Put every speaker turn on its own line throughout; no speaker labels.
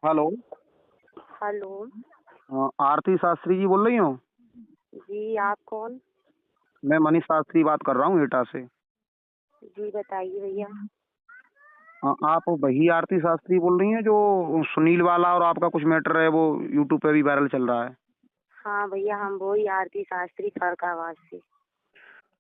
Hello.
Hello.
आरती शास्त्री जी बोल रही हो?
जी, आप कौन?
मैं मनीष शास्त्री बात कर रहा हूँ एटा से।
जी, बताइए भैया।
आप वही आरती शास्त्री बोल रही हैं जो सुनील वाला और आपका कुछ मैटर है वो यूट्यूब पे भी वायरल चल रहा है?
हाँ भैया, हम वही आरती शास्त्री फरकाबाद से।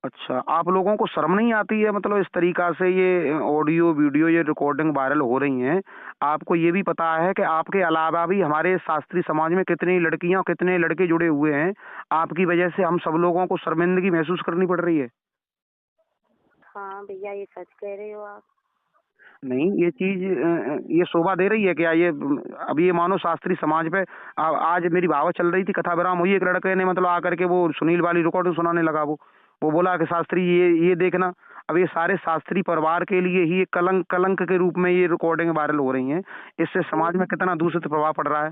अच्छा, आप लोगों को शर्म नहीं आती है? मतलब इस तरीका से ये ऑडियो वीडियो ये रिकॉर्डिंग वायरल हो रही हैं। आपको ये भी पता है कि आपके अलावा भी हमारे शास्त्री समाज में कितनी लड़कियां और कितने लड़के जुड़े हुए हैं। आपकी वजह से हम सब लोगों को शर्मिंदगी महसूस करनी पड़ रही है।
हाँ भैया, ये सच कह रहे हो आप।
नहीं, ये चीज ये शोभा दे रही है क्या? ये अभी ये मानो शास्त्री समाज पे आज मेरी बात चल रही थी, कथा विराम हुई, एक लड़के ने मतलब आकर के वो सुनील वाली रिकॉर्डिंग सुनाने लगा। वो बोला कि शास्त्री ये देखना। अब ये सारे शास्त्री परिवार के लिए ही एक कलंक कलंक के रूप में ये रिकॉर्डिंग वायरल हो रही हैं। इससे समाज में कितना दूषित प्रभाव पड़ रहा है।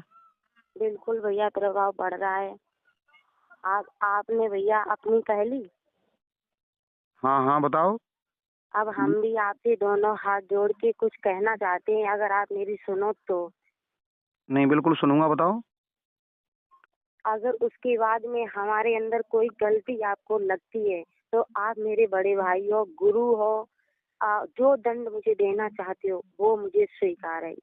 बिल्कुल भैया, प्रभाव पड़ रहा है। आपने भैया अपनी कह ली।
हाँ हाँ, बताओ।
अब हम भी आपसे दोनों हाथ जोड़ के कुछ कहना चाहते हैं, अगर आप मेरी सुनो तो।
नहीं, बिल्कुल सुनूंगा, बताओ।
अगर उसके बाद में हमारे अंदर कोई गलती आपको लगती है तो आप मेरे बड़े भाई हो, गुरु हो। जो दंड मुझे देना चाहते हो वो मुझे स्वीकार है।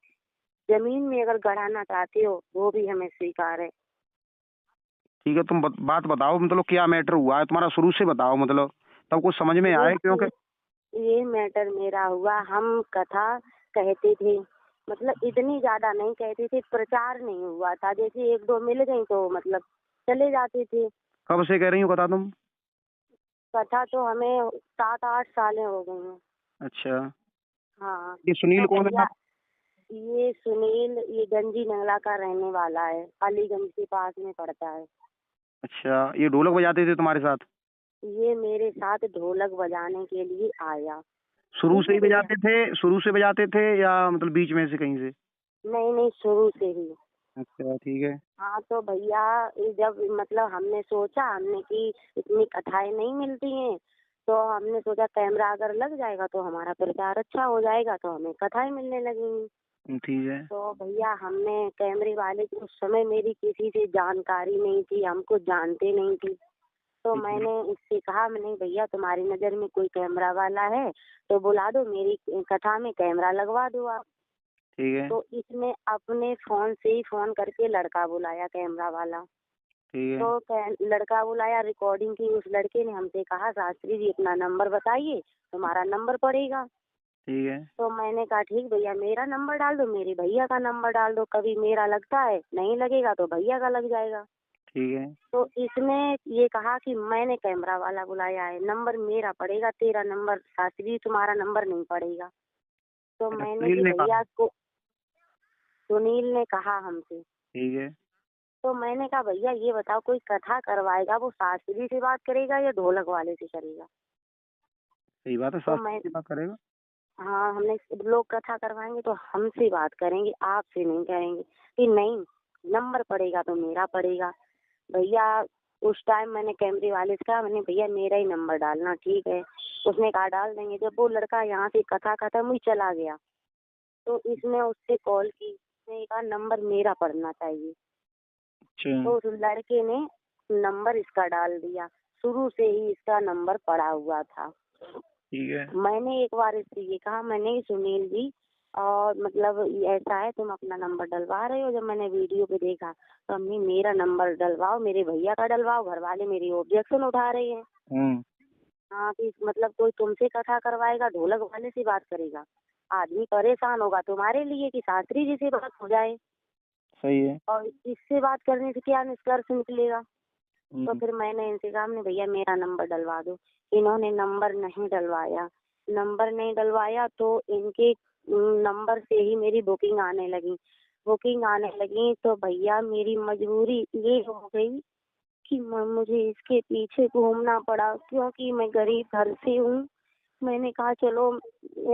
जमीन में अगर गड़ाना चाहते हो वो भी हमें स्वीकार है।
ठीक है, तुम बात बताओ, मतलब क्या मैटर हुआ है तुम्हारा, शुरू से बताओ, मतलब तब कुछ समझ में
ये
आए, क्योंकि
ये मैटर मेरा हुआ, हम कथा कहते थे। मतलब इतनी ज्यादा नहीं कहते थे, प्रचार नहीं हुआ था। जैसे एक दो मिल गई तो मतलब चले जाते थे।
कब से कह रही हो कथा तुम?
कथा तो हमें 7-8 सालें हो गई हैं।
अच्छा।
हाँ।
ये सुनील
तो
कौन है?
भैया, ये सुनील ये गंजी नंगला का रहने वाला है, अलीगंज के पास में पड़ता है।
अच्छा, ये ढोलक बजाते थे तुम्हारे साथ?
ये मेरे साथ ढोलक बजाने के लिए आया।
शुरू
ठीक
से
है
ही
भैया।
बजाते थे? शुरू से बजाते थे या मतलब बीच में से कहीं से?
नहीं नहीं, शुरू से ही।
अच्छा, ठीक है।
हाँ तो भैया, ये जब मतलब हमने सोचा हमने कि इतनी कथाएं नहीं मिलती हैं, तो हमने सोचा कैमरा अगर लग जाएगा तो हमारा प्रचार अच्छा हो जाएगा, तो हमें कथाएं मिलने लगेंगी।
ठीक है।
तो भैया, हमने कैमरे वाले की उस समय मेरी किसी से जानकारी नहीं थी, हमको जानते नहीं थी। तो
ठीक है।
मैंने इससे कहा, मैंने भैया तुम्हारी नज़र में कोई कैमरा वाला है तो बुला दो, मेरी कथा में कैमरा लगवा दो आप।
ठीक है।
तो इसने अपने फोन से ही फोन करके लड़का बुलाया, कैमरा वाला।
ठीक है।
तो लड़का बुलाया, रिकॉर्डिंग की। उस लड़के ने हमसे कहा, शास्त्री जी अपना नंबर बताइए, तुम्हारा नंबर पड़ेगा।
ठीक है।
तो मैंने कहा ठीक भैया, मेरा नंबर डाल दो, मेरे भैया का नंबर डाल दो, कभी मेरा लगता है, नहीं लगेगा तो भैया का लग जाएगा।
ठीक है।
तो इसने ये कहा कि मैंने कैमरा वाला बुलाया है, नंबर मेरा पड़ेगा, तेरा नंबर शास्त्री जी तुम्हारा नंबर नहीं पड़ेगा। तो
अच्छा,
मैंने
सुनील
कि
ने कहा?
भैया को, सुनील ने कहा हमसे।
ठीक है।
तो मैंने कहा भैया ये बताओ, कोई कथा करवाएगा वो शास्त्री से बात करेगा या ढोलक वाले से करेगा?
सही बात है,
तो
शास्त्री
मैं,
की बात करेगा।
हाँ, हमने लोग कथा करवाएंगे तो हमसे बात करेंगे, आपसे नहीं करेंगे। कि नहीं, नंबर पड़ेगा तो मेरा पड़ेगा। भैया, उस टाइम मैंने कैमरे वाले से कहा, मैंने भैया मेरा ही नंबर डालना, ठीक है। उसने कहा डाल देंगे। जब वो लड़का यहाँ से कथा खत्म हुई चला गया, तो इसने उससे कॉल की, उसने कहा नंबर मेरा पड़ना चाहिए।
अच्छा।
तो उस लड़के ने नंबर इसका डाल दिया। शुरू से ही इसका नंबर पड़ा हुआ था।
ठीक है।
मैंने एक बार इससे ये कहा, मैंने सुनील जी, और मतलब ये ऐसा है, तुम अपना नंबर डलवा रहे हो। जब मैंने वीडियो पे देखा तो अम्मी मेरा नंबर डलवाओ, मेरे भैया का डलवाओ। घर वाले मेरी ऑब्जेक्शन उठा रहे हैं।
हम्म।
हाँ, कि मतलब कोई तुमसे कथा करवाएगा, ढोलक वाले से बात करेगा। आदमी परेशान होगा तुम्हारे लिए कि शास्त्री जी से बात हो जाए,
सही है।
और इससे बात करने से क्या निष्कर्ष निकलेगा। तो
हम्म।
फिर मैंने इनसे कहा, हमने भैया मेरा नंबर डलवा दो। इन्होंने नंबर नहीं डलवाया। नंबर नहीं डलवाया तो इनके नंबर से ही मेरी बुकिंग आने लगी। बुकिंग आने लगी तो भैया मेरी मजबूरी ये हो गई कि मुझे इसके पीछे घूमना पड़ा, क्योंकि मैं गरीब घर से हूँ। मैंने कहा चलो,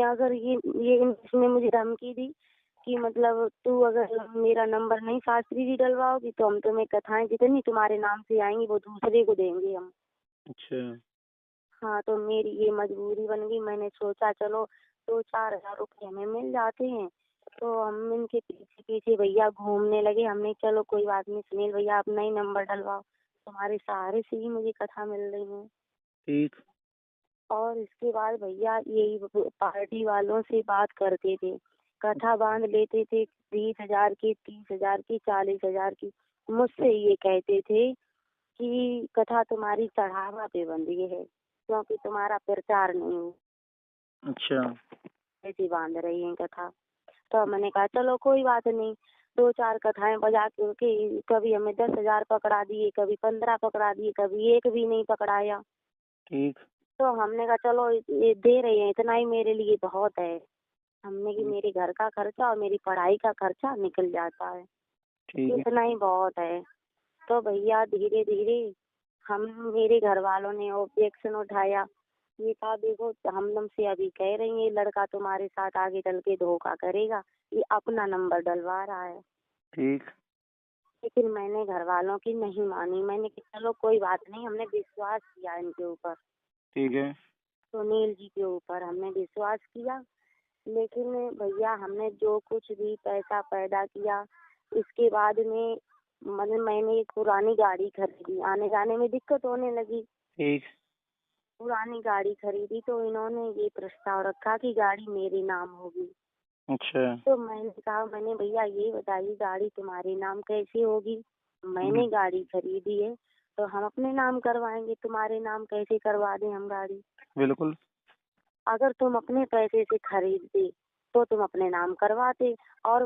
अगर ये इसने मुझे धमकी दी कि मतलब तू अगर मेरा नंबर नहीं शास्त्री जी डलवाओगी तो हम तुम्हें कथाएं जितनी तुम्हारे नाम से आएंगी वो दूसरे को देंगे हम।
अच्छा।
हाँ, तो मेरी ये मजबूरी बन गई। मैंने सोचा चलो 2-4 हजार रुपये हमें मिल जाते हैं तो हम इनके पीछे पीछे भैया घूमने लगे। हमने चलो कोई बात नहीं सुनील भैया अपना ही नंबर डलवाओ, तुम्हारे सहारे से ही मुझे कथा मिल रही है।
ठीक।
और इसके बाद भैया यही पार्टी वालों से बात करते थे, कथा बांध लेते थे 20,000 की, 30,000 की, 40,000 की। मुझसे ये कहते थे कि कथा तुम्हारी चढ़ावा पे बंधी है क्योंकि तुम्हारा प्रचार नहीं है,
अच्छा।
ऐसी बांध रही है कथा। तो मैंने कहा चलो कोई बात नहीं, 2-4 कथाएं बजा के कभी हमें 10,000 पकड़ा दिए, कभी 15 पकड़ा दिए, कभी एक भी नहीं पकड़ाया।
ठीक।
तो हमने कहा चलो ये दे रहे हैं इतना ही मेरे लिए बहुत है। हमने कि मेरे घर का खर्चा और मेरी पढ़ाई का खर्चा निकल जाता है,
ठीक है।
इतना ही बहुत है। तो भैया धीरे धीरे हम मेरे घर वालों ने ऑब्जेक्शन उठाया। ये कहा देखो हम तुमसे अभी कह रही हैं ये लड़का तुम्हारे साथ आगे चल के धोखा करेगा, ये अपना नंबर डलवा रहा है।
ठीक।
लेकिन मैंने घर वालों की नहीं मानी। मैंने कहा चलो कोई बात नहीं, हमने विश्वास किया इनके ऊपर,
ठीक है।
सुनील जी के ऊपर हमने विश्वास किया। लेकिन भैया हमने जो कुछ भी पैसा पैदा किया, इसके बाद में मतलब मैंने एक पुरानी गाड़ी खरीदी, आने जाने में दिक्कत होने लगी।
ठीक।
पुरानी गाड़ी खरीदी तो इन्होंने ये प्रस्ताव रखा कि गाड़ी मेरे नाम होगी।
अच्छा।
तो मैंने कहा मैंने भैया ये बताइए गाड़ी तुम्हारे नाम कैसे होगी, मैंने गाड़ी खरीदी है तो हम अपने नाम करवाएंगे, तुम्हारे नाम कैसे करवा दें हम गाड़ी।
बिल्कुल।
अगर तुम अपने पैसे से खरीदते तो तुम अपने नाम करवाते। और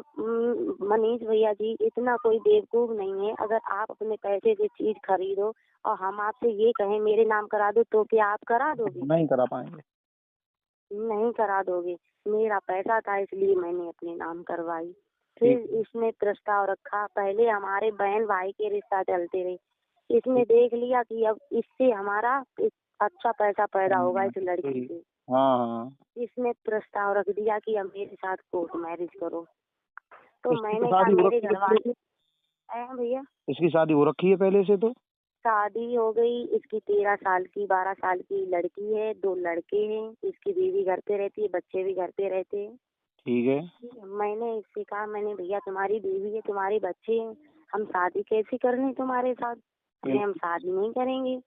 मनीष भैया जी इतना कोई बेवकूफ नहीं है, अगर आप अपने पैसे से चीज खरीदो और हम आपसे ये कहें मेरे नाम करा दो तो क्या आप करा दोगे?
नहीं करा पाएंगे।
नहीं करा दोगे। मेरा पैसा था इसलिए मैंने अपने नाम करवाई। फिर
ठीक।
इसने प्रस्ताव रखा, पहले हमारे बहन भाई के रिश्ता चलते रहे, इसने देख लिया कि अब इससे हमारा अच्छा पैसा पैदा होगा इस लड़की
ठीक।
से।
हाँ हाँ।
इसने प्रस्ताव रख दिया कि अब मेरे साथ कोर्ट मैरिज करो। तो
इसकी तो
मैंने कहा
शादी हो
मेरे
रखी है
घर
पहले
वाले
से।
भैया
इसकी शादी हो रखी है पहले से तो।
शादी हो गई, इसकी 13 साल की 12 साल की लड़की है, 2 लड़के हैं, इसकी बीवी घर पे रहती है, बच्चे भी घर पे रहते हैं।
ठीक है।
मैंने इससे कहा मैंने भैया तुम्हारी बीवी है, तुम्हारे बच्चे हैं, हम शादी कैसे करनी तुम्हारे साथ, हम शादी नहीं करेंगे।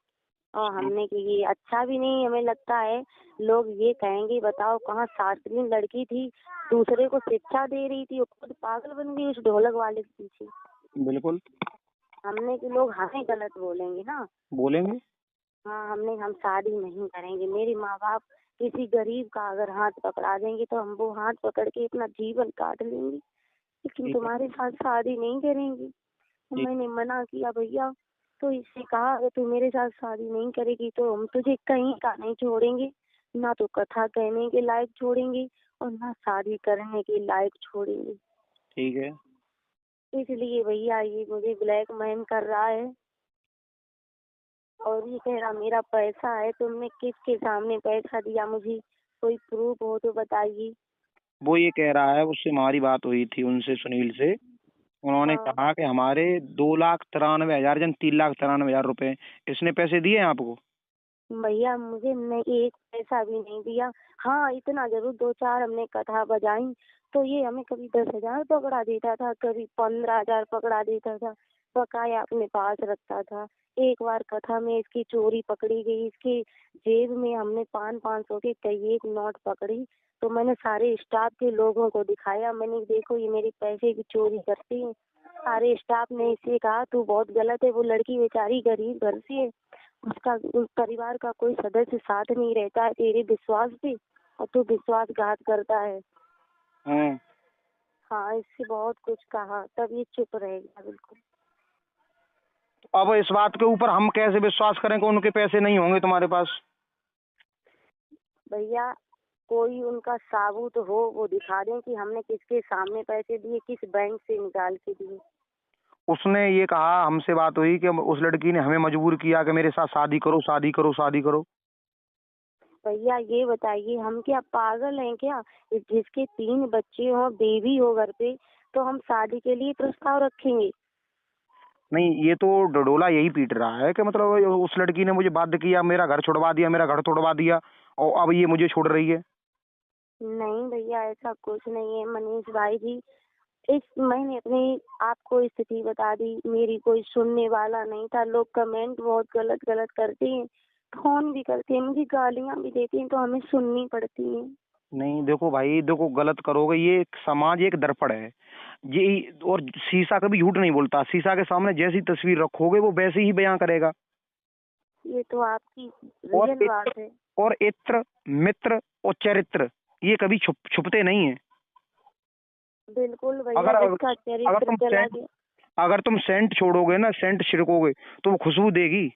और हमने कि ये अच्छा भी नहीं हमें लगता है, लोग ये कहेंगे बताओ कहाँ शास्त्रीय लड़की थी, दूसरे को शिक्षा दे रही थी, वो खुद पागल बन गई उस ढोलक वाले के पीछे।
बिल्कुल।
हमने कि लोग हमें गलत बोलेंगे ना।
बोलेंगे।
हाँ हमने हम शादी नहीं करेंगे, मेरे माँ बाप किसी गरीब का अगर हाथ पकड़ा देंगे तो हम वो हाथ पकड़ के अपना जीवन काट लेंगे, लेकिन
ठीक है।
तुम्हारे साथ शादी नहीं करेंगे। तो
ठीक।
मैंने मना किया भैया। तो इससे कहा अगर तू मेरे साथ शादी नहीं करेगी तो हम तुझे कहीं का नहीं छोड़ेंगे, ना तो कथा कहने के लायक छोड़ेंगे और ना शादी करने के लायक छोड़ेंगे।
ठीक है।
इसलिए भैया ये मुझे ब्लैकमेल कर रहा है और ये कह रहा मेरा पैसा है, तुमने किसके सामने पैसा दिया, मुझे कोई प्रूफ हो तो बताइए।
वो ये कह रहा है, उससे हमारी बात हुई थी उनसे, सुनील से। उन्होंने
हाँ
कहा कि हमारे 2,93,000 जन 3,93,000 रुपए इसने पैसे दिए हैं आपको।
भैया मुझे नहीं एक पैसा भी नहीं दिया। हाँ इतना जरूर 2-4 हमने कथा बजाई तो ये हमें कभी 10,000 पकड़ा देता था, कभी 15,000 पकड़ा देता था, बकाया अपने पास रखता था। एक बार कथा में इसकी चोरी पकड़ी गई, इसकी जेब में हमने 500-500 के कई एक नोट पकड़ी। तो मैंने सारे स्टाफ के लोगों को दिखाया, मैंने देखो ये मेरे पैसे की चोरी करती है। सारे स्टाफ ने इसे कहा तू बहुत गलत है, वो लड़की बेचारी गरीब घर से है, उसका उस परिवार का कोई सदस्य साथ नहीं रहता है तेरे विश्वास पे और तू विश्वासघात करता है।
हाँ।
हाँ इससे बहुत कुछ कहा, तब ये चुप रह गया बिल्कुल।
अब इस बात के ऊपर हम कैसे विश्वास करें कि उनके पैसे नहीं होंगे तुम्हारे पास।
भैया कोई उनका साबूत हो वो दिखा दें कि हमने किसके सामने पैसे दिए, किस बैंक से निकाल के दिए।
उसने ये कहा, हमसे बात हुई कि उस लड़की ने हमें मजबूर किया कि मेरे साथ शादी करो, शादी करो, शादी करो।
भैया ये बताइए हम क्या पागल हैं क्या, जिसके 3 बच्चे हो बेबी हो घर पे तो हम शादी के लिए प्रस्ताव रखेंगे?
नहीं, ये तो डडोला यही पीट रहा है कि मतलब उस लड़की ने मुझे बाध्य किया, मेरा घर छुड़वा दिया, मेरा घर तोड़वा दिया, और अब ये मुझे छोड़ रही है।
नहीं भैया, ऐसा कुछ नहीं है मनीष भाई जी। इस मैंने अपनी आपको स्थिति बता दी, मेरी कोई सुनने वाला नहीं था। लोग कमेंट बहुत गलत गलत करते हैं, फोन भी करते हैं, मुझे गालियां भी देते हैं, तो हमें सुननी पड़ती हैं।
नहीं देखो भाई, देखो गलत करोगे, ये समाज एक दर्पण है ये। और शीशा कभी झूठ नहीं बोलता, शीशा के सामने जैसी तस्वीर रखोगे वो वैसे ही बयां करेगा।
ये तो आपकी
और
रियल
इत्र,
बात है।
और इत्र, मित्र और चरित्र ये कभी छुपते नहीं है।
बिल्कुल भैया,
अगर
जिसका
अगर
चरित्र
तुम
चला
सेंट
गया।
अगर तुम सेंट छोड़ोगे ना, सेंट छिड़कोगे तो वो खुशबू देगी।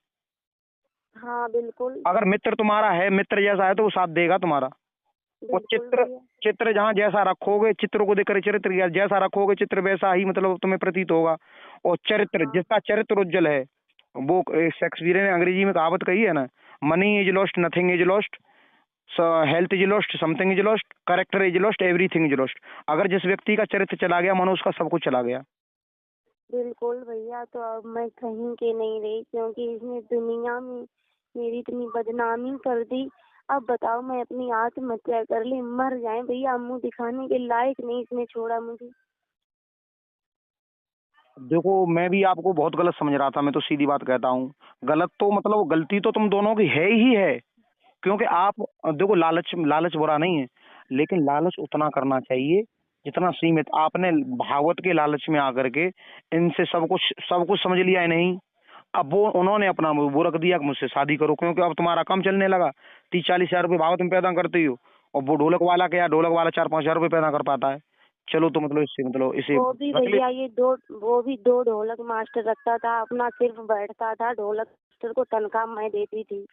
हाँ बिल्कुल।
अगर मित्र तुम्हारा है, मित्र जैसा है, तो वो साथ देगा तुम्हारा। और
बिल्कुल
चित्र,
भैया।
चित्र जहाँ जैसा रखोगे, चित्र को देखकर चरित्र जैसा रखोगे, चित्र वैसा ही मतलब तुम्हें प्रतीत होगा। और चरित्र,
हाँ
जिसका चरित्र उज्जवल है, वो शेक्सपियर ने अंग्रेजी में कहावत कही है ना, money is lost, nothing is lost, health is lost, something is lost, character is lost, everything is lost. अगर जिस व्यक्ति का चरित्र चला गया, मानो उसका सब कुछ चला गया।
बिल्कुल भैया, तो अब मैं कहीं के नहीं रही, क्योंकि इसने दुनिया में मेरी इतनी बदनामी कर दी। अब बताओ, मैं अपनी आत्महत्या कर ली, मर जाए भैया, मुंह दिखाने के लायक नहीं इसने छोड़ा मुझे।
देखो मैं भी आपको बहुत गलत समझ रहा था, मैं तो सीधी बात कहता हूँ। गलत तो मतलब गलती तो तुम दोनों की है ही है। क्योंकि आप देखो, लालच लालच बुरा नहीं है, लेकिन लालच उतना करना चाहिए जितना सीमित। आपने भागवत के लालच में आकर के इनसे सब कुछ समझ लिया है नहीं। अब वो उन्होंने अपना वो रख दिया कि मुझसे शादी करो, क्योंकि अब तुम्हारा कम चलने लगा। 30-40 हजार रुपये भागवत में पैदा करते हो, और वो ढोलक वाला क्या, ढोलक वाला 4-5 हजार रुपये पैदा कर पाता है। चलो तो मतलब इससे मतलब इसे
वो भी
रख ले।
भैया, वो भी दो ढोलक मास्टर रखता था, अपना सिर्फ बैठता था, ढोलक मास्टर को तनख्वाह मैं देती थी।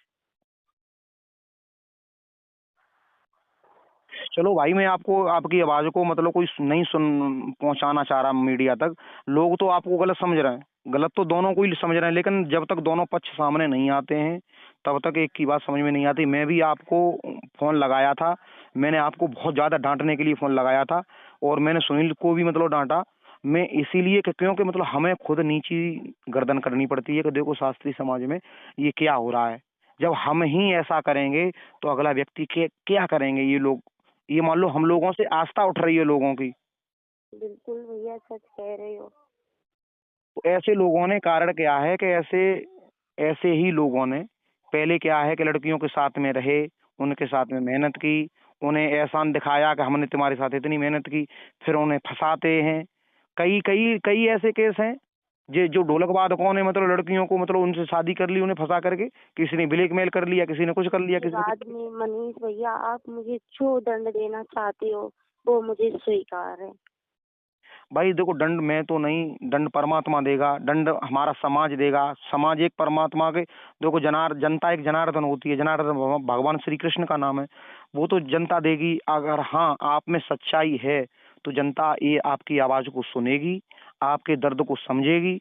चलो भाई, मैं आपको आपकी आवाज को मतलब कोई नहीं सुन पहुंचाना चाह रहा मीडिया तक। लोग तो आपको गलत समझ रहे हैं, गलत तो दोनों को ही समझ रहे हैं, लेकिन जब तक दोनों पक्ष सामने नहीं आते हैं तब तक एक की बात समझ में नहीं आती। मैं भी आपको फोन लगाया था, मैंने आपको बहुत ज्यादा डांटने के लिए फोन लगाया था, और मैंने सुनील को भी मतलब डांटा। मैं इसीलिए क्योंकि मतलब हमें खुद नीची गर्दन करनी पड़ती है कि देखो शास्त्रीय समाज में ये क्या हो रहा है। जब हम ही ऐसा करेंगे तो अगला व्यक्ति के क्या करेंगे ये लोग। ये मान लो हम लोगों से आस्था उठ रही है लोगों की।
बिल्कुल भैया, सच कह रहे हो।
तो ऐसे लोगों ने कारण क्या है कि ऐसे ऐसे ही लोगों ने पहले क्या है कि लड़कियों के साथ में रहे, उनके साथ में मेहनत की, उन्हें एहसान दिखाया कि हमने तुम्हारे साथ इतनी मेहनत की, फिर उन्हें फंसाते हैं। कई कई कई ऐसे केस हैं जो ढोलक वादकों ने मतलब लड़कियों को मतलब उनसे शादी कर ली, उन्हें फंसा करके। किसी ने ब्लैकमेल कर लिया, किसी ने कुछ कर लिया,
इसके
किसी ने
बाद
कुछ।
में मनीष भैया, आप मुझे जो दंड देना चाहते हो वो मुझे स्वीकार है।
भाई देखो, दंड मैं तो नहीं, दंड परमात्मा देगा, दंड हमारा समाज देगा। समाज एक परमात्मा के, देखो जनता एक जनार्दन होती है, जनार्दन भगवान श्री कृष्ण का नाम है। वो तो जनता देगी। अगर हाँ आप में सच्चाई है तो जनता ये आपकी आवाज को सुनेगी, आपके दर्द को समझेगी।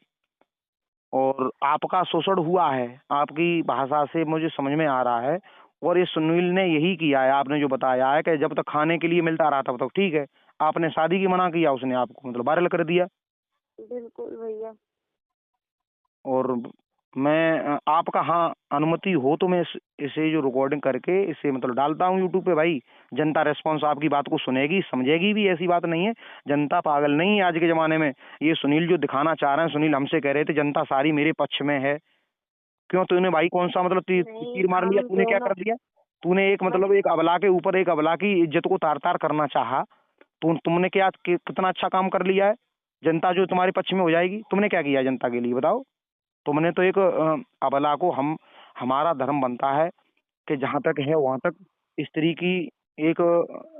और आपका शोषण हुआ है, आपकी भाषा से मुझे समझ में आ रहा है। और ये सुनील ने यही किया है, आपने जो बताया है कि जब तक खाने के लिए मिलता रहा तब तक ठीक है। आपने शादी की मना किया, उसने आपको मतलब वायरल कर दिया।
बिल्कुल भैया।
और मैं आपका हाँ अनुमति हो तो मैं इसे जो रिकॉर्डिंग करके इसे मतलब डालता हूँ यूट्यूब पे। भाई जनता रेस्पॉन्स आपकी बात को सुनेगी, समझेगी भी, ऐसी बात नहीं है। जनता पागल नहीं है आज के जमाने में। ये सुनील जो दिखाना चाह रहे हैं, सुनील हमसे कह रहे थे जनता सारी मेरे पक्ष में है। क्यों तूने भाई कौन सा मतलब
नहीं,
तीर मार लिया,
हम
तूने क्या
दोनों।
कर दिया? तूने एक
मैं
मतलब एक अबला के ऊपर एक अबला की इज्जत को तार तार करना चाहा। तुमने क्या कितना अच्छा काम कर लिया है? जनता जो तुम्हारे पक्ष में हो जाएगी। तुमने क्या किया जनता के लिए बताओ? तुमने तो एक अबला को, हम हमारा धर्म बनता है कि जहां तक है वहां तक स्त्री की एक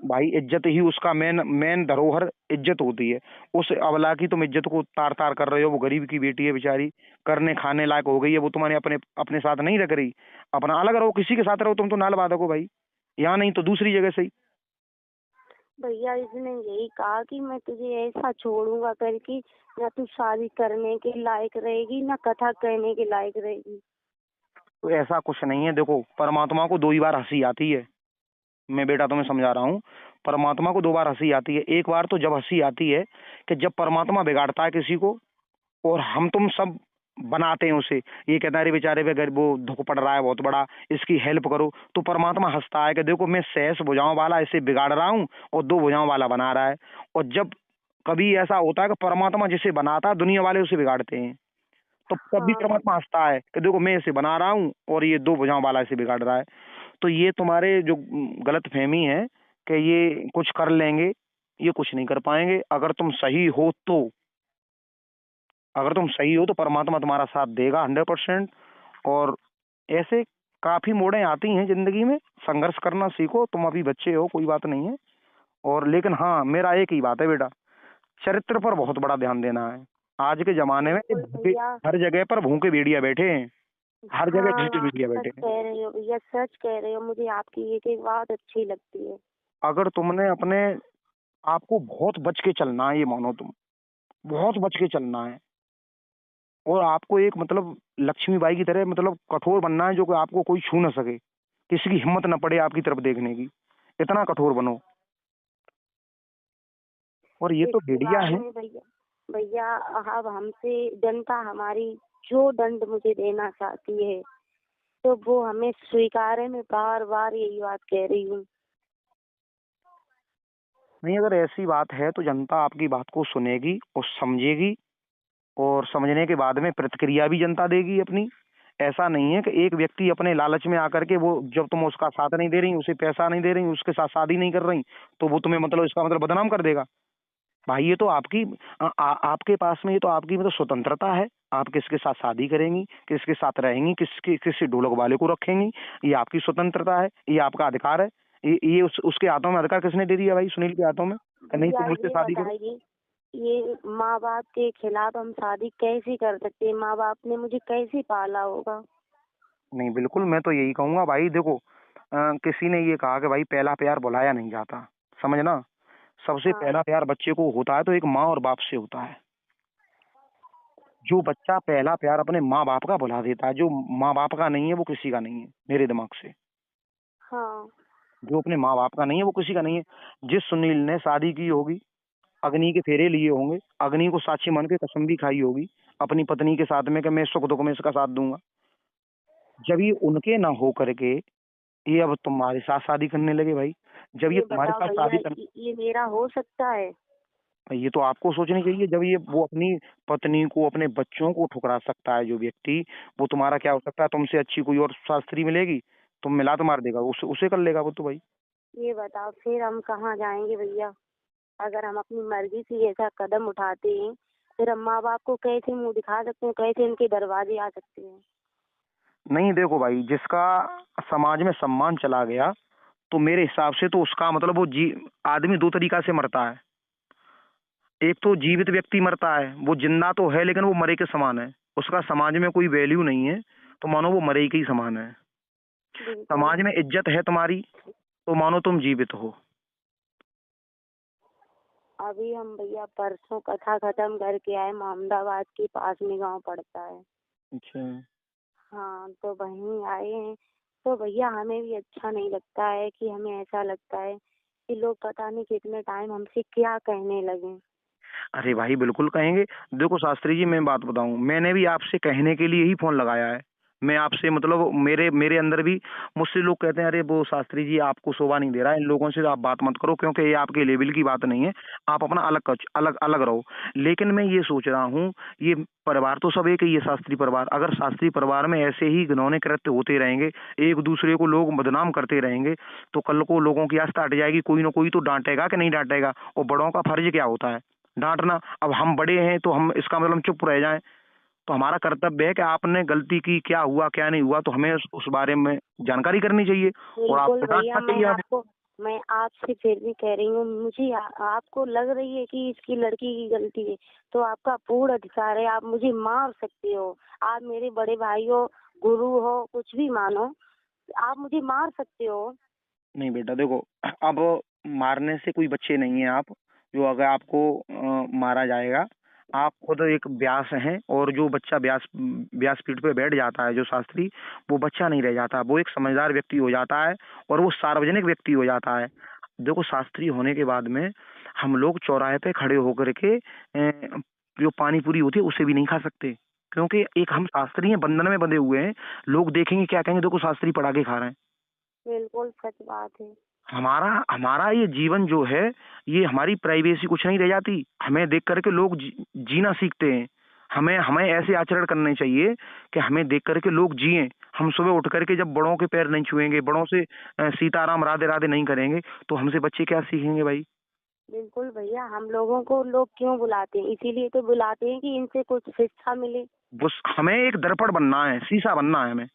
भाई इज्जत ही उसका मेन मेन धरोहर इज्जत होती है। उस अबला की तुम इज्जत को तार तार कर रहे हो। वो गरीब की बेटी है बेचारी, करने खाने लायक हो गई है, वो तुम्हारे अपने अपने साथ नहीं रख रही। अपना अलग रहो, किसी के साथ रहो, तुम तो नाल बाधक हो भाई। यहाँ नहीं तो दूसरी जगह से ही।
भैया, इसने यही कहा कि मैं तुझे ऐसा छोड़ूंगा करके, ना तू शादी करने के लायक रहेगी, ना कथा कहने के लायक रहेगी।
तो ऐसा कुछ नहीं है। देखो परमात्मा को 2 ही बार हंसी आती है। मैं बेटा तुम्हें समझा रहा हूँ, परमात्मा को 2 बार हंसी आती है। एक बार तो जब हंसी आती है कि जब परमात्मा बिगाड़ता है किसी को, और हम तुम सब बनाते हैं उसे, ये कहता है अरे बेचारे पे गरीब वो दुख पड़ रहा है बहुत बड़ा, इसकी हेल्प करो, तो परमात्मा हंसता है कि देखो मैं 6 भुजाओं वाला इसे बिगाड़ रहा हूँ और 2 भुजाओं वाला बना रहा है। और जब कभी ऐसा होता है कि परमात्मा जिसे बनाता है दुनिया वाले उसे बिगाड़ते हैं, तो तभी
हाँ
परमात्मा हंसता है कि देखो मैं इसे बना रहा हूँ और ये 2 भुजाओं वाला इसे बिगाड़ रहा है। तो ये तुम्हारे जो गलत फहमी है कि ये कुछ कर लेंगे, ये कुछ नहीं कर पाएंगे। अगर तुम सही हो तो, अगर तुम सही हो तो परमात्मा तुम्हारा साथ देगा 100%। और ऐसे काफी मोड़ें आती हैं जिंदगी में, संघर्ष करना सीखो। तुम अभी बच्चे हो, कोई बात नहीं है। और लेकिन हाँ, मेरा एक ही बात है बेटा, चरित्र पर बहुत बड़ा ध्यान देना है। आज के जमाने में
बिल्कुल भैया।
हर जगह पर भूखे भेड़िया बैठे हैं, हर जगह
हाँ
ढीठे
आप
भेड़िया
सच
बैठे हैं।
कह रहे हो भैया, सच कह रहे हो, मुझे आपकी एक एक बात अच्छी लगती है।
अगर तुमने अपने आपको बहुत बच के चलना है, ये मानो तुम बहुत बच के चलना है, और आपको एक मतलब लक्ष्मीबाई की तरह मतलब कठोर बनना है, जो कि आपको कोई छू ना सके, किसी की हिम्मत न पड़े आपकी तरफ देखने की, इतना कठोर बनो। और ये तो
इसके
भेड़िया
बाद
है।
में भैया, भैया अब हमसे जनता हमारी जो दंड मुझे देना चाहती है तो वो हमें स्वीकार है। मैं बार बार यही बात कह रही हूँ।
नहीं, अगर ऐसी बात है तो जनता आपकी बात को सुनेगी और समझेगी, और समझने के बाद में प्रतिक्रिया भी जनता देगी अपनी। ऐसा नहीं है कि एक व्यक्ति अपने लालच में आकर के, वो जब तुम उसका साथ नहीं दे रही, उसे पैसा नहीं दे रही, उसके साथ शादी नहीं कर रही, तो वो तुम्हें मतलब इसका मतलब बदनाम कर देगा। भाई ये तो आपकी आपके पास में, ये तो आपकी मतलब स्वतंत्रता है। आप किसके साथ शादी करेंगी, किसके साथ रहेंगी, किसके किस ढोलक वाले को रखेंगी, ये आपकी स्वतंत्रता है, ये आपका अधिकार है। ये उसके हाथों में अधिकार किसने दे दिया भाई, सुनील के हाथों में, कि नहीं
भैया
तुम मुझसे
ये
शादी करो।
बताइए, ये माँ बाप के खिलाफ हम शादी कैसे कर सकते हैं? माँ बाप ने मुझे कैसे पाला होगा?
नहीं बिल्कुल, मैं तो यही कहूंगा भाई, देखो किसी ने ये कहा कि भाई पहला प्यार भुलाया नहीं जाता, समझना। सबसे
हाँ
पहला प्यार बच्चे को होता है तो एक माँ और बाप से होता है। जो बच्चा पहला प्यार अपने माँ बाप का भुला देता है, जो माँ बाप का नहीं है वो किसी का नहीं है मेरे दिमाग से।
हाँ
जो अपने माँ बाप का नहीं है वो किसी का नहीं है। जिस सुनील ने शादी की होगी, अग्नि के फेरे लिए होंगे, अग्नि को साक्षी मान के कसम भी खाई होगी अपनी पत्नी के साथ में कि मैं सुख दुख में इसका साथ दूंगा, जब ये उनके ना हो करके ये अब तुम्हारे साथ शादी करने लगे भाई, जब ये
ये
तुम्हारे
बताओ
साथ
भैया,
शादी कर,
ये मेरा हो सकता है?
ये तो आपको सोचनी चाहिए। जब ये वो अपनी पत्नी को, अपने बच्चों को ठुकरा सकता है जो व्यक्ति, वो तुम्हारा क्या हो सकता है। तुमसे अच्छी कोई और शास्त्री मिलेगी, तुम मिला तो मार देगा, उसे कर लेगा वो तो भाई।
ये बताओ फिर हम कहाँ जाएंगे भैया? अगर हम अपनी मर्जी से ऐसा कदम उठाते हैं फिर हम माँ बाप को कैसे मुंह दिखा सकते हैं, कैसे इनके दरवाजे आ सकते हैं?
नहीं देखो भाई, जिसका समाज में सम्मान चला गया, तो मेरे हिसाब से तो उसका मतलब वो आदमी 2 तरीका से मरता है। एक तो जीवित व्यक्ति मरता है, वो जिंदा तो है लेकिन वो मरे के समान है, उसका समाज में कोई वैल्यू नहीं है, तो मानो वो मरे के ही समान है।
बिल्कुल।
समाज में इज्जत है तुम्हारी तो मानो तुम जीवित हो।
अभी हम भैया परसों कथा खत्म करके आए, मोहम्मदाबाद के पास में गांव पड़ता है।
अच्छा।
हाँ तो वहीं आए हैं। तो भैया हमें भी अच्छा नहीं लगता है कि हमें ऐसा लगता है कि लोग पता नहीं कितने टाइम हमसे क्या कहने लगे।
अरे भाई बिल्कुल कहेंगे। देखो शास्त्री जी, मैं बात बताऊं, मैंने भी आपसे कहने के लिए ही फोन लगाया है। मैं आपसे मतलब मेरे मेरे अंदर भी, मुझसे लोग कहते हैं अरे वो शास्त्री जी आपको शोभा नहीं दे रहा है, इन लोगों से आप बात मत करो क्योंकि ये आपके लेवल की बात नहीं है, आप अपना अलग अलग रहो। लेकिन मैं ये सोच रहा हूँ, ये परिवार तो सब एक ही है शास्त्री परिवार। अगर शास्त्री परिवार में ऐसे ही घिनौने कृत्य होते रहेंगे, एक दूसरे को लोग बदनाम करते रहेंगे, तो कल को लोगों की आस्था हट जाएगी। कोई ना कोई तो डांटेगा कि नहीं डांटेगा, और बड़ों का फर्ज क्या होता है, डांटना। अब हम बड़े हैं तो हम इसका मतलब चुप रह जाएं, तो हमारा कर्तव्य है कि आपने गलती की, क्या हुआ क्या नहीं हुआ, तो हमें उस बारे में जानकारी करनी चाहिए और
बिल्कुल
आपको
भैया,
डांटना चाहिए हमें।
मैं आपसे फिर भी कह रही हूँ, मुझे आपको लग रही है कि इसकी लड़की की गलती है तो आपका पूर्ण अधिकार है, आप मुझे मार सकते हो। आप मेरे बड़े भाई हो, गुरु हो, कुछ भी मानो, आप मुझे मार सकते हो।
नहीं बेटा देखो, अब मारने से कोई बच्चे नहीं है आप, जो अगर आपको मारा जाएगा। आप खुद एक व्यास हैं, और जो बच्चा व्यासपीठ पे बैठ जाता है जो शास्त्री, वो बच्चा नहीं रह जाता, वो एक समझदार व्यक्ति हो जाता है, और वो सार्वजनिक व्यक्ति हो जाता है। देखो शास्त्री होने के बाद में हम लोग चौराहे पे खड़े होकर के जो पानी पूरी होती है उसे भी नहीं खा सकते। क्योंकि एक हम शास्त्री हैं, बंधन में बंधे हुए हैं। लोग देखेंगे, क्या कहेंगे, देखो शास्त्री पढ़ा के खा रहे हैं।
बिल्कुल सच बात है।
हमारा हमारा ये जीवन जो है, ये हमारी प्राइवेसी कुछ नहीं रह जाती। हमें देख करके लोग जीना सीखते हैं। हमें हमें ऐसे आचरण करने चाहिए कि हमें देख करके लोग जिएं। हम सुबह उठ करके जब बड़ों के पैर नहीं छुएंगे, बड़ों से सीताराम राधे राधे नहीं करेंगे, तो हमसे बच्चे क्या सीखेंगे भाई?
बिल्कुल भैया, हम लोगों को लोग क्यों बुलाते हैं? इसीलिए तो बुलाते हैं कि इनसे कुछ शिक्षा मिले।
बस हमें एक दर्पण बनना है, शीशा बनना है हमें।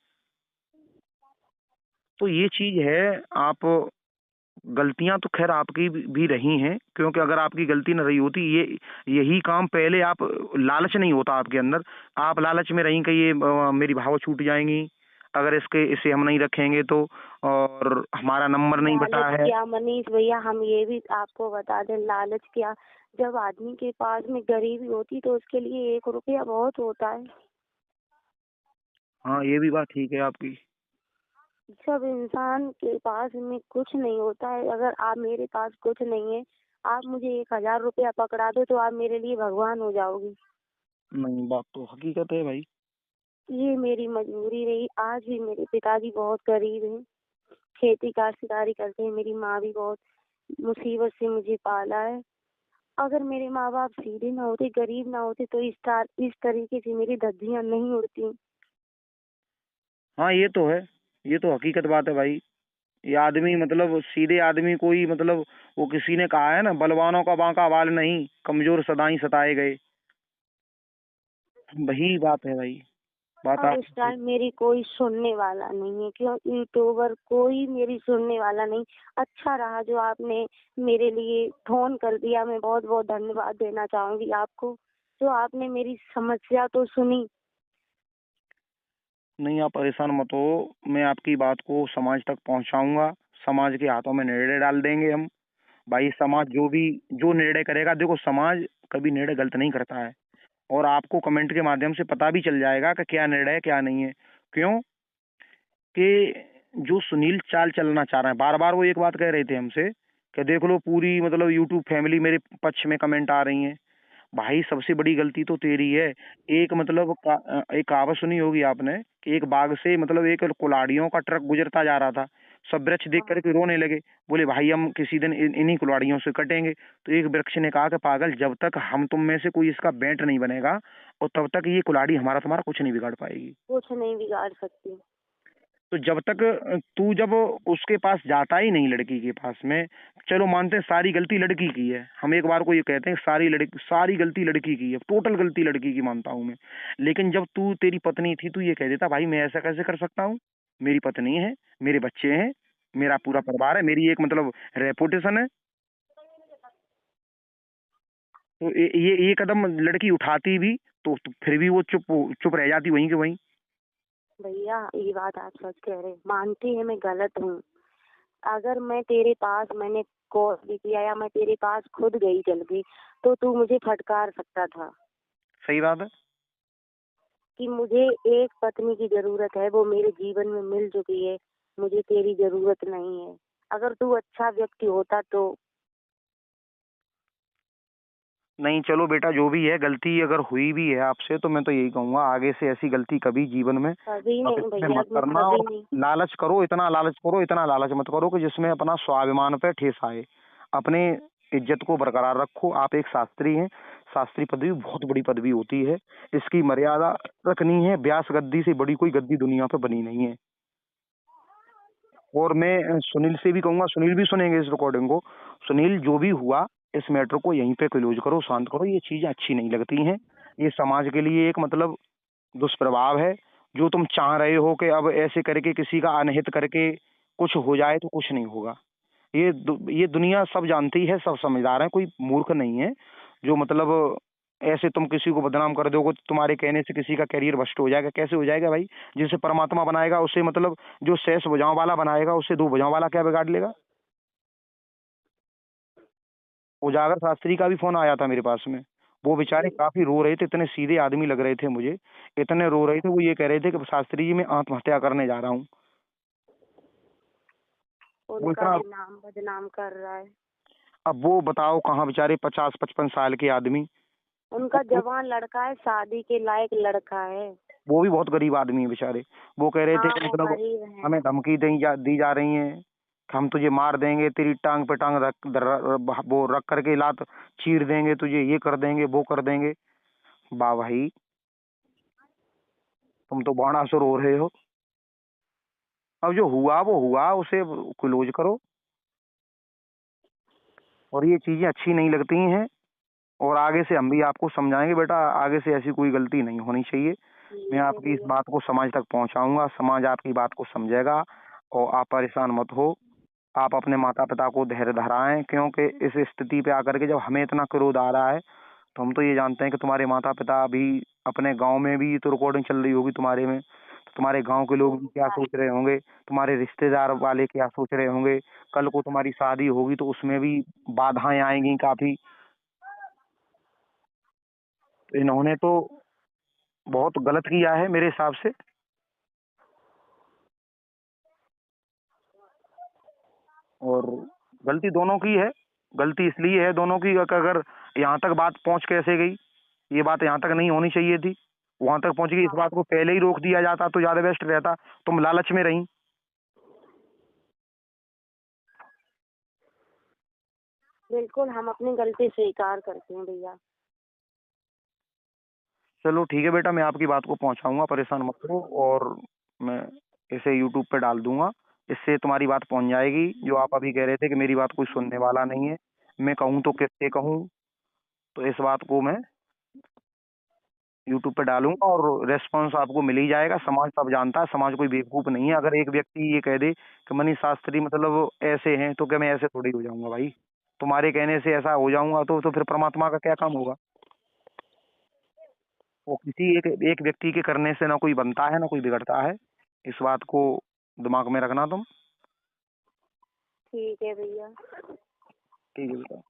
तो ये चीज है। आप गलतियां तो खैर आपकी भी रही हैं, क्योंकि अगर आपकी गलती न रही होती, ये यही काम पहले आप, लालच नहीं होता आपके अंदर। आप लालच में रही कि ये मेरी भाव छूट जाएंगी अगर इसे हम नहीं रखेंगे तो, और हमारा नंबर नहीं बटा
लालच
है।
क्या मनीष भैया, हम ये भी आपको बता दें, लालच क्या, जब आदमी के पास में गरीबी होती तो उसके लिए 1 रुपया बहुत होता है।
हाँ, ये भी बात ठीक है आपकी।
जब इंसान के पास में कुछ नहीं होता है, अगर आप, मेरे पास कुछ नहीं है, आप मुझे 1,000 रुपया पकड़ा दो तो आप मेरे लिए भगवान हो जाओगे।
नहीं, बात तो हकीकत है भाई।
ये मेरी मजबूरी रही। आज भी मेरे पिताजी बहुत गरीब हैं, खेती काश्तकारी करते हैं। मेरी माँ भी बहुत मुसीबत से मुझे पाला है। अगर मेरे माँ बाप सीधे ना होते, गरीब ना होते, तो इस तरीके से मेरी धज्जियां नहीं उड़ती।
हाँ, ये तो है। ये तो हकीकत बात है भाई। ये आदमी मतलब सीधे आदमी कोई मतलब, वो किसी ने कहा है ना, बलवानों का बांका बाल नहीं, कमजोर सदा ही सताए गए। वही बात है भाई। बात
अब
आप।
इस टाइम मेरी कोई सुनने वाला नहीं है, क्यों? यूट्यूबर कोई मेरी सुनने वाला नहीं। अच्छा रहा जो आपने मेरे लिए फोन कर दिया, मैं बहुत बहुत धन्यवाद देना चाहूंगी आपको, जो आपने मेरी समस्या तो सुनी।
नहीं, आप परेशान मत हो। मैं आपकी बात को समाज तक पहुंचाऊंगा। समाज के हाथों में निर्णय डाल देंगे हम। भाई समाज जो निर्णय करेगा, देखो समाज कभी निर्णय गलत नहीं करता है। और आपको कमेंट के माध्यम से पता भी चल जाएगा कि क्या निर्णय है क्या नहीं है। क्यों कि जो सुनील चाल चलना चाह रहे हैं, बार बार वो एक बात कह रहे थे हमसे कि देख लो पूरी मतलब यूट्यूब फैमिली मेरे पक्ष में कमेंट आ रही है। भाई सबसे बड़ी गलती तो तेरी है। एक मतलब एक कहावत सुनी होगी आपने कि एक बाग से मतलब एक कुल्हाड़ियों का ट्रक गुजरता जा रहा था। सब वृक्ष देख
हाँ।
करके रोने लगे। बोले भाई हम किसी दिन इन्हीं कुल्हाड़ियों से कटेंगे। तो एक वृक्ष ने कहा कि पागल, जब तक हम तुम में से कोई इसका बेंट नहीं बनेगा, और तब तक ये कुल्हाड़ी हमारा तुम्हारा कुछ नहीं बिगाड़ पाएगी।
कुछ नहीं बिगाड़ सकती।
तो जब तक तू जब उसके पास जाता ही नहीं, लड़की के पास में, चलो मानते हैं सारी गलती लड़की की है, हम एक बार को ये कहते हैं सारी गलती लड़की की है, टोटल गलती लड़की की मानता हूं मैं। लेकिन जब तू तेरी पत्नी थी, तू ये कह देता भाई मैं ऐसा कैसे कर सकता हूँ, मेरी पत्नी है, मेरे बच्चे हैं, मेरा पूरा परिवार है, मेरी एक मतलब रेपुटेशन है। तो ये कदम लड़की उठाती भी तो फिर भी वो चुप चुप रह जाती वहीं के वहीं।
भैया ये बात आप सच कह रहे हैं, मानती है मैं गलत हूँ। अगर मैं तेरे पास, मैंने कॉल भी किया या मैं तेरे पास खुद गई चल गई, तो तू मुझे फटकार सकता था
सही बात है।
कि मुझे एक पत्नी की जरूरत है, वो मेरे जीवन में मिल चुकी है, मुझे तेरी जरूरत नहीं है। अगर तू अच्छा व्यक्ति होता तो।
नहीं, चलो बेटा, जो भी है, गलती अगर हुई भी है आपसे, तो मैं तो यही कहूंगा आगे से ऐसी गलती कभी जीवन में
कभी
आप
नहीं
इसमें
भैया,
मत
मैं
करना।
कभी
और
नहीं।
लालच मत करो कि जिसमें अपना स्वाभिमान पे ठेस आए। अपने इज्जत को बरकरार रखो। आप एक शास्त्री हैं। शास्त्री पदवी बहुत बड़ी पदवी होती है। इसकी मर्यादा रखनी है। व्यास गद्दी से बड़ी कोई गद्दी दुनिया पे बनी नहीं है। और मैं सुनील से भी कहूंगा, सुनील भी सुनेंगे इस रिकॉर्डिंग को। सुनील, जो भी हुआ, इस मैटर को यहीं पे क्लोज करो, शांत करो। ये चीजें अच्छी नहीं लगती हैं। ये समाज के लिए एक मतलब दुष्प्रभाव है। जो तुम चाह रहे हो कि अब ऐसे करके किसी का अनहित करके कुछ हो जाए, तो कुछ नहीं होगा। ये दुनिया सब जानती है, सब समझदार है, कोई मूर्ख नहीं है। जो मतलब ऐसे तुम किसी को बदनाम कर दोगे, तुम्हारे कहने से किसी का करियर भ्रष्ट हो जाएगा, कैसे हो जाएगा भाई? जिसे परमात्मा बनाएगा उसे मतलब, जो शेष भुजाओं वाला बनाएगा उसे दो भुजाओं वाला क्या बिगाड़ लेगा? उजागर शास्त्री का भी फोन आया था मेरे पास में। वो बेचारे काफी रो रहे थे, इतने सीधे आदमी लग रहे थे मुझे, इतने रो रहे थे। वो ये कह रहे थे कि शास्त्री जी मैं आत्महत्या करने जा रहा हूँ। वो
उनका
इतना,
भी नाम बदनाम कर रहा है।
अब वो बताओ कहाँ बेचारे 50-55 साल के आदमी,
उनका जवान लड़का है, शादी के लायक लड़का है।
वो भी बहुत गरीब आदमी है बेचारे। वो कह रहे थे
हाँ,
कि
वो
मतलब
गरीब है।
हमें धमकी दी जा रही है कि हम तुझे मार देंगे, तेरी टांग पे टांग वो रख करके लात चीर देंगे तुझे, ये कर देंगे वो कर देंगे। वाह भाई, तुम तो बाणासुर हो रहे हो। अब जो हुआ वो हुआ, उसे क्लोज करो। और ये चीजें अच्छी नहीं लगती हैं। और आगे से हम भी आपको समझाएंगे बेटा, आगे से ऐसी कोई गलती नहीं होनी चाहिए। मैं
ठीक है
आपकी इस
भैया।
बात को समाज तक पहुंचाऊंगा, समाज आपकी बात को समझेगा। और आप परेशान मत हो। आप अपने माता पिता को धैर्य धराएं, क्योंकि इस स्थिति पे आकर के जब हमें इतना क्रोध आ रहा है, तो हम तो ये जानते हैं कि तुम्हारे माता पिता अभी अपने गांव में भी तो रिकॉर्डिंग चल रही होगी तुम्हारे में, तो तुम्हारे गांव के लोग भी क्या सोच रहे होंगे, तुम्हारे रिश्तेदार वाले क्या सोच रहे होंगे। कल को तुम्हारी शादी होगी तो उसमें भी बाधाएं आएंगी काफी। तो इन्होंने तो बहुत गलत किया है मेरे हिसाब से। और गलती दोनों की है। गलती इसलिए है दोनों की कि अगर यहाँ तक बात पहुंच कैसे गई, ये बात यहाँ तक नहीं होनी चाहिए थी। वहां तक पहुंच गई, इस बात को पहले ही रोक दिया जाता तो ज्यादा बेस्ट रहता। तुम लालच में रही।
बिल्कुल, हम अपनी गलती स्वीकार करते हैं भैया।
चलो ठीक है बेटा, मैं आपकी बात को पहुंचाऊंगा, परेशान मत हो। और मैं इसे यूट्यूब पे डाल दूंगा, इससे तुम्हारी बात पहुंच जाएगी। जो आप अभी कह रहे थे कि मेरी बात कोई सुनने वाला नहीं है, मैं कहूँ तो किससे कहूँ। तो इस बात को मैं यूट्यूब पे डालूंगा और रेस्पॉन्स आपको मिल ही जाएगा। समाज सब जानता है, समाज कोई बेवकूफ नहीं है। अगर एक व्यक्ति ये कह दे कि मनीष शास्त्री मतलब ऐसे हैं, तो क्या मैं ऐसे थोड़ी हो जाऊंगा भाई। तुम्हारे कहने से ऐसा हो जाऊंगा तो फिर परमात्मा का क्या काम होगा। वो किसी एक एक व्यक्ति के करने से ना कोई बनता है ना कोई बिगड़ता है। इस बात को दिमाग में रखना तुम।
ठीक है भैया।
ठीक है बेटा।